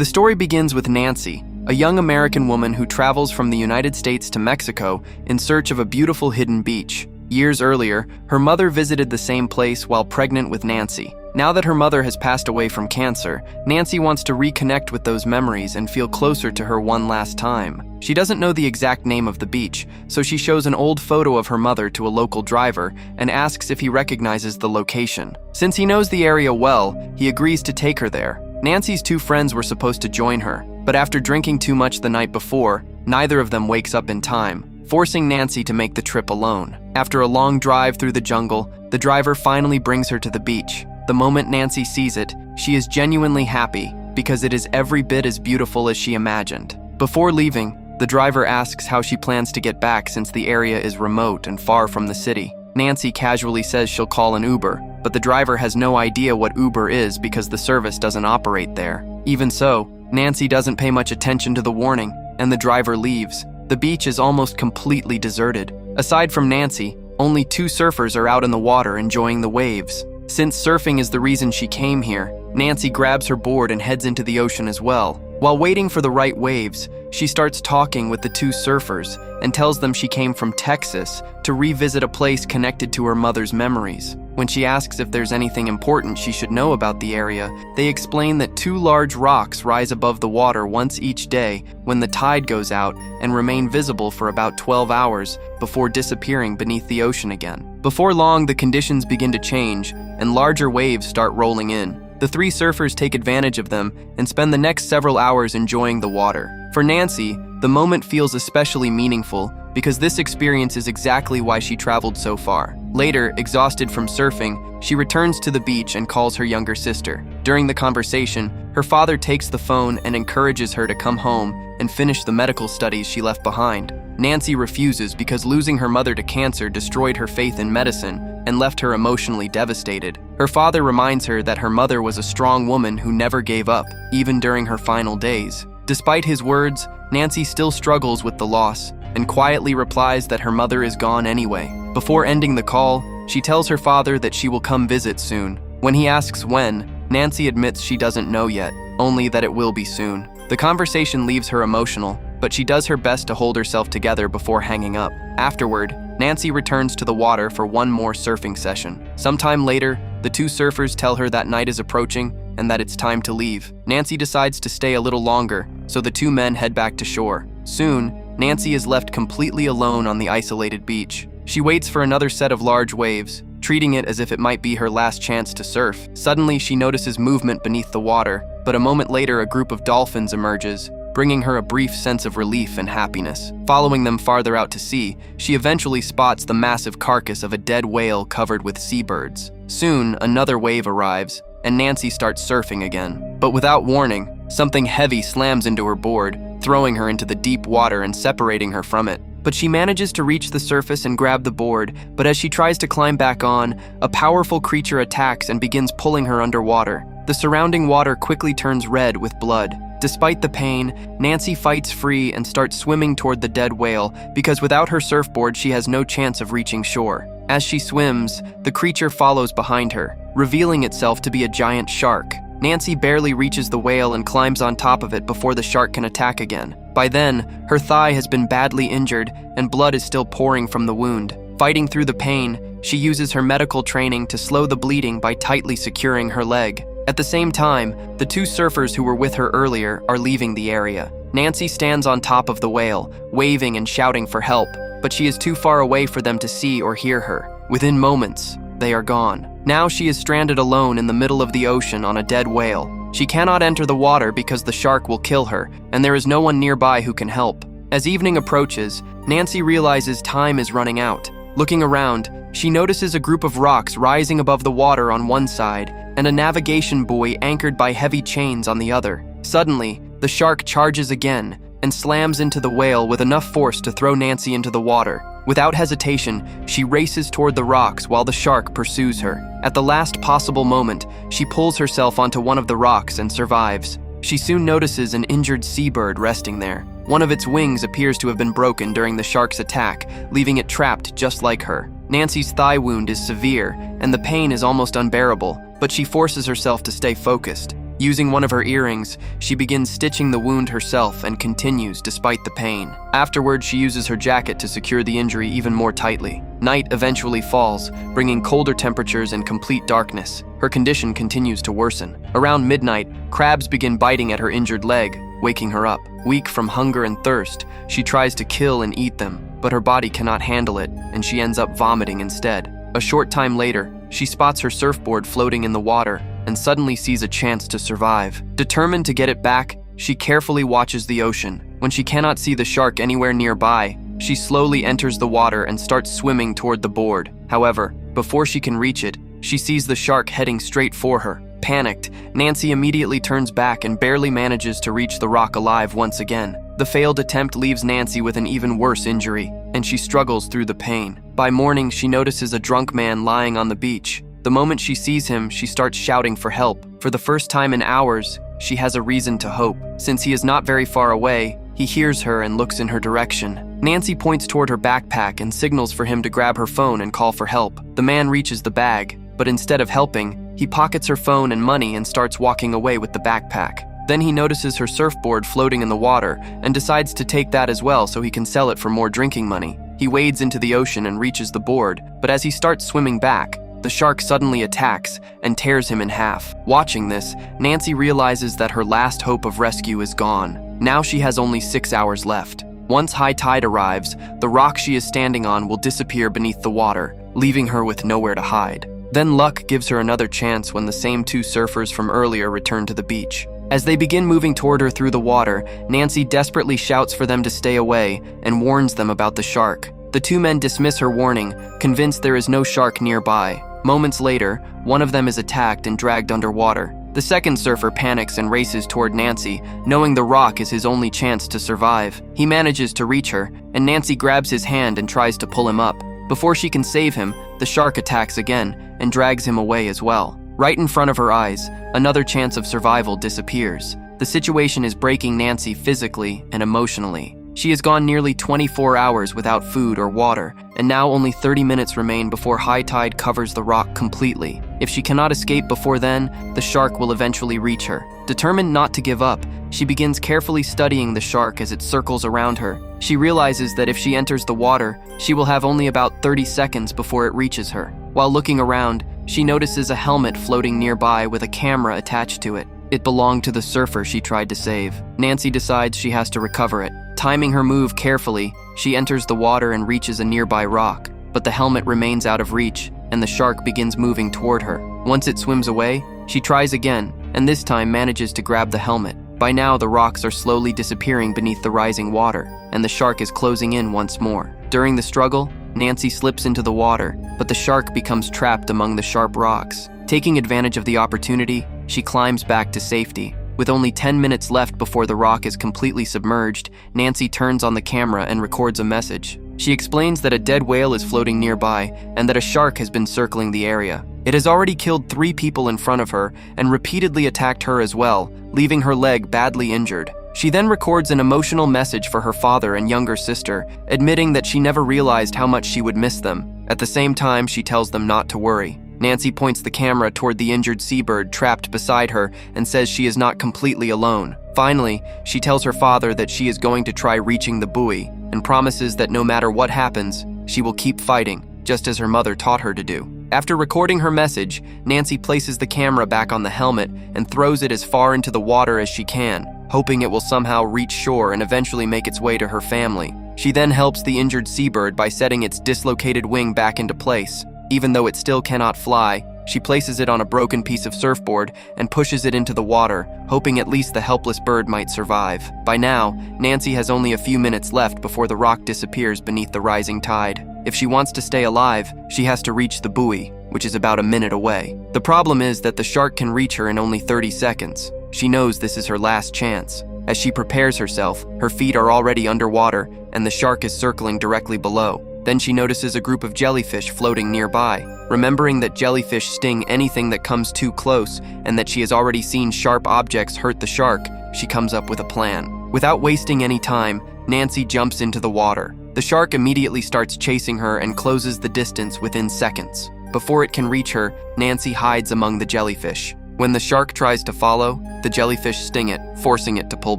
The story begins with Nancy, a young American woman who travels from the United States to Mexico in search of a beautiful hidden beach. Years earlier, her mother visited the same place while pregnant with Nancy. Now that her mother has passed away from cancer, Nancy wants to reconnect with those memories and feel closer to her one last time. She doesn't know the exact name of the beach, so she shows an old photo of her mother to a local driver and asks if he recognizes the location. Since he knows the area well, he agrees to take her there. Nancy's two friends were supposed to join her, but after drinking too much the night before, neither of them wakes up in time, forcing Nancy to make the trip alone. After a long drive through the jungle, the driver finally brings her to the beach. The moment Nancy sees it, she is genuinely happy because it is every bit as beautiful as she imagined. Before leaving, the driver asks how she plans to get back since the area is remote and far from the city. Nancy casually says she'll call an Uber, but the driver has no idea what Uber is because the service doesn't operate there. Even so, Nancy doesn't pay much attention to the warning, and the driver leaves. The beach is almost completely deserted. Aside from Nancy, only two surfers are out in the water enjoying the waves. Since surfing is the reason she came here, Nancy grabs her board and heads into the ocean as well. While waiting for the right waves, she starts talking with the two surfers and tells them she came from Texas to revisit a place connected to her mother's memories. When she asks if there's anything important she should know about the area, they explain that two large rocks rise above the water once each day when the tide goes out and remain visible for about 12 hours before disappearing beneath the ocean again. Before long, the conditions begin to change and larger waves start rolling in. The three surfers take advantage of them and spend the next several hours enjoying the water. For Nancy, the moment feels especially meaningful because this experience is exactly why she traveled so far. Later, exhausted from surfing, she returns to the beach and calls her younger sister. During the conversation, her father takes the phone and encourages her to come home and finish the medical studies she left behind. Nancy refuses because losing her mother to cancer destroyed her faith in medicine and left her emotionally devastated. Her father reminds her that her mother was a strong woman who never gave up, even during her final days. Despite his words, Nancy still struggles with the loss and quietly replies that her mother is gone anyway. Before ending the call, she tells her father that she will come visit soon. When he asks when, Nancy admits she doesn't know yet, only that it will be soon. The conversation leaves her emotional, but she does her best to hold herself together before hanging up. Afterward, Nancy returns to the water for one more surfing session. Sometime later, the two surfers tell her that night is approaching and that it's time to leave. Nancy decides to stay a little longer, so the two men head back to shore. Soon, Nancy is left completely alone on the isolated beach. She waits for another set of large waves, treating it as if it might be her last chance to surf. Suddenly, she notices movement beneath the water, but a moment later, a group of dolphins emerges, bringing her a brief sense of relief and happiness. Following them farther out to sea, she eventually spots the massive carcass of a dead whale covered with seabirds. Soon, another wave arrives, and Nancy starts surfing again. But without warning, something heavy slams into her board, throwing her into the deep water and separating her from it. But she manages to reach the surface and grab the board, but as she tries to climb back on, a powerful creature attacks and begins pulling her underwater. The surrounding water quickly turns red with blood. Despite the pain, Nancy fights free and starts swimming toward the dead whale because without her surfboard she has no chance of reaching shore. As she swims, the creature follows behind her, revealing itself to be a giant shark. Nancy barely reaches the whale and climbs on top of it before the shark can attack again. By then, her thigh has been badly injured and blood is still pouring from the wound. Fighting through the pain, she uses her medical training to slow the bleeding by tightly securing her leg. At the same time, the two surfers who were with her earlier are leaving the area. Nancy stands on top of the whale, waving and shouting for help, but she is too far away for them to see or hear her. Within moments, they are gone. Now she is stranded alone in the middle of the ocean on a dead whale. She cannot enter the water because the shark will kill her, and there is no one nearby who can help. As evening approaches, Nancy realizes time is running out. Looking around, she notices a group of rocks rising above the water on one side and a navigation buoy anchored by heavy chains on the other. Suddenly, the shark charges again and slams into the whale with enough force to throw Nancy into the water. Without hesitation, she races toward the rocks while the shark pursues her. At the last possible moment, she pulls herself onto one of the rocks and survives. She soon notices an injured seabird resting there. One of its wings appears to have been broken during the shark's attack, leaving it trapped just like her. Nancy's thigh wound is severe, and the pain is almost unbearable, but she forces herself to stay focused. Using one of her earrings, she begins stitching the wound herself and continues despite the pain. Afterward, she uses her jacket to secure the injury even more tightly. Night eventually falls, bringing colder temperatures and complete darkness. Her condition continues to worsen. Around midnight, crabs begin biting at her injured leg, waking her up. Weak from hunger and thirst, she tries to kill and eat them, but her body cannot handle it, and she ends up vomiting instead. A short time later, she spots her surfboard floating in the water and suddenly sees a chance to survive. Determined to get it back, she carefully watches the ocean. When she cannot see the shark anywhere nearby, she slowly enters the water and starts swimming toward the board. However, before she can reach it, she sees the shark heading straight for her. Panicked, Nancy immediately turns back and barely manages to reach the rock alive once again. The failed attempt leaves Nancy with an even worse injury, and she struggles through the pain. By morning, she notices a drunk man lying on the beach. The moment she sees him, she starts shouting for help. For the first time in hours, she has a reason to hope. Since he is not very far away, he hears her and looks in her direction. Nancy points toward her backpack and signals for him to grab her phone and call for help. The man reaches the bag, but instead of helping, he pockets her phone and money and starts walking away with the backpack. Then he notices her surfboard floating in the water and decides to take that as well so he can sell it for more drinking money. He wades into the ocean and reaches the board, but as he starts swimming back, the shark suddenly attacks and tears him in half. Watching this, Nancy realizes that her last hope of rescue is gone. Now she has only 6 hours left. Once high tide arrives, the rock she is standing on will disappear beneath the water, leaving her with nowhere to hide. Then luck gives her another chance when the same two surfers from earlier return to the beach. As they begin moving toward her through the water, Nancy desperately shouts for them to stay away and warns them about the shark. The two men dismiss her warning, convinced there is no shark nearby. Moments later, one of them is attacked and dragged underwater. The second surfer panics and races toward Nancy, knowing the rock is his only chance to survive. He manages to reach her, and Nancy grabs his hand and tries to pull him up. Before she can save him, the shark attacks again and drags him away as well. Right in front of her eyes, another chance of survival disappears. The situation is breaking Nancy physically and emotionally. She has gone nearly 24 hours without food or water, and now only 30 minutes remain before high tide covers the rock completely. If she cannot escape before then, the shark will eventually reach her. Determined not to give up, she begins carefully studying the shark as it circles around her. She realizes that if she enters the water, she will have only about 30 seconds before it reaches her. While looking around, she notices a helmet floating nearby with a camera attached to it. It belonged to the surfer she tried to save. Nancy decides she has to recover it. Timing her move carefully, she enters the water and reaches a nearby rock, but the helmet remains out of reach, and the shark begins moving toward her. Once it swims away, she tries again, and this time manages to grab the helmet. By now, the rocks are slowly disappearing beneath the rising water, and the shark is closing in once more. During the struggle, Nancy slips into the water, but the shark becomes trapped among the sharp rocks. Taking advantage of the opportunity, she climbs back to safety. With only 10 minutes left before the rock is completely submerged, Nancy turns on the camera and records a message. She explains that a dead whale is floating nearby and that a shark has been circling the area. It has already killed 3 people in front of her and repeatedly attacked her as well, leaving her leg badly injured. She then records an emotional message for her father and younger sister, admitting that she never realized how much she would miss them. At the same time, she tells them not to worry. Nancy points the camera toward the injured seabird trapped beside her and says she is not completely alone. Finally, she tells her father that she is going to try reaching the buoy and promises that no matter what happens, she will keep fighting, just as her mother taught her to do. After recording her message, Nancy places the camera back on the helmet and throws it as far into the water as she can, hoping it will somehow reach shore and eventually make its way to her family. She then helps the injured seabird by setting its dislocated wing back into place. Even though it still cannot fly, she places it on a broken piece of surfboard and pushes it into the water, hoping at least the helpless bird might survive. By now, Nancy has only a few minutes left before the rock disappears beneath the rising tide. If she wants to stay alive, she has to reach the buoy, which is about a minute away. The problem is that the shark can reach her in only 30 seconds. She knows this is her last chance. As she prepares herself, her feet are already underwater, and the shark is circling directly below. Then she notices a group of jellyfish floating nearby. Remembering that jellyfish sting anything that comes too close and that she has already seen sharp objects hurt the shark, she comes up with a plan. Without wasting any time, Nancy jumps into the water. The shark immediately starts chasing her and closes the distance within seconds. Before it can reach her, Nancy hides among the jellyfish. When the shark tries to follow, the jellyfish sting it, forcing it to pull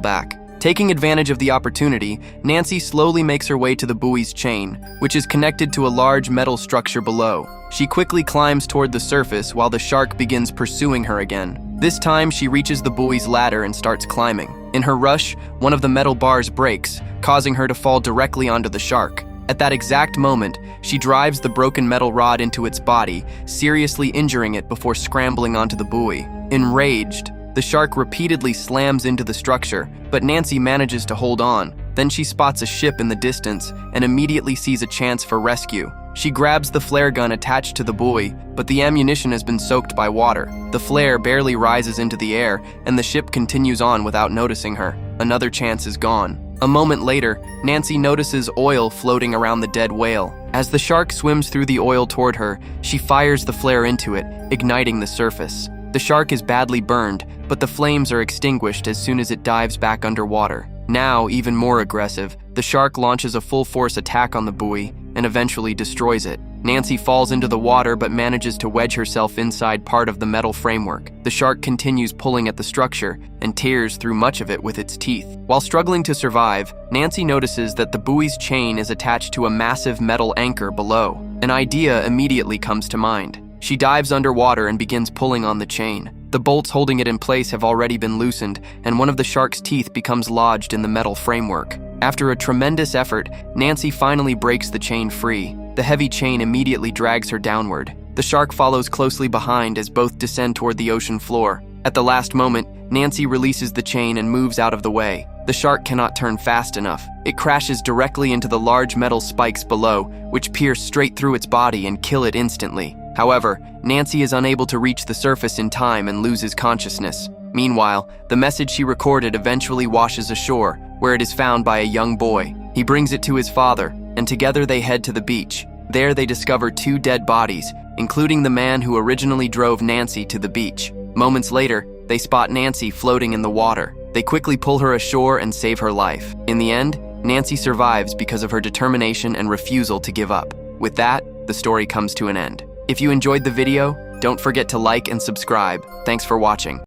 back. Taking advantage of the opportunity, Nancy slowly makes her way to the buoy's chain, which is connected to a large metal structure below. She quickly climbs toward the surface while the shark begins pursuing her again. This time, she reaches the buoy's ladder and starts climbing. In her rush, one of the metal bars breaks, causing her to fall directly onto the shark. At that exact moment, she drives the broken metal rod into its body, seriously injuring it before scrambling onto the buoy. Enraged, the shark repeatedly slams into the structure, but Nancy manages to hold on. Then she spots a ship in the distance and immediately sees a chance for rescue. She grabs the flare gun attached to the buoy, but the ammunition has been soaked by water. The flare barely rises into the air, and the ship continues on without noticing her. Another chance is gone. A moment later, Nancy notices oil floating around the dead whale. As the shark swims through the oil toward her, she fires the flare into it, igniting the surface. The shark is badly burned, but the flames are extinguished as soon as it dives back underwater. Now, even more aggressive, the shark launches a full-force attack on the buoy and eventually destroys it. Nancy falls into the water but manages to wedge herself inside part of the metal framework. The shark continues pulling at the structure and tears through much of it with its teeth. While struggling to survive, Nancy notices that the buoy's chain is attached to a massive metal anchor below. An idea immediately comes to mind. She dives underwater and begins pulling on the chain. The bolts holding it in place have already been loosened, and one of the shark's teeth becomes lodged in the metal framework. After a tremendous effort, Nancy finally breaks the chain free. The heavy chain immediately drags her downward. The shark follows closely behind as both descend toward the ocean floor. At the last moment, Nancy releases the chain and moves out of the way. The shark cannot turn fast enough. It crashes directly into the large metal spikes below, which pierce straight through its body and kill it instantly. However, Nancy is unable to reach the surface in time and loses consciousness. Meanwhile, the message she recorded eventually washes ashore, where it is found by a young boy. He brings it to his father, and together they head to the beach. There they discover 2 dead bodies, including the man who originally drove Nancy to the beach. Moments later, they spot Nancy floating in the water. They quickly pull her ashore and save her life. In the end, Nancy survives because of her determination and refusal to give up. With that, the story comes to an end. If you enjoyed the video, don't forget to like and subscribe. Thanks for watching.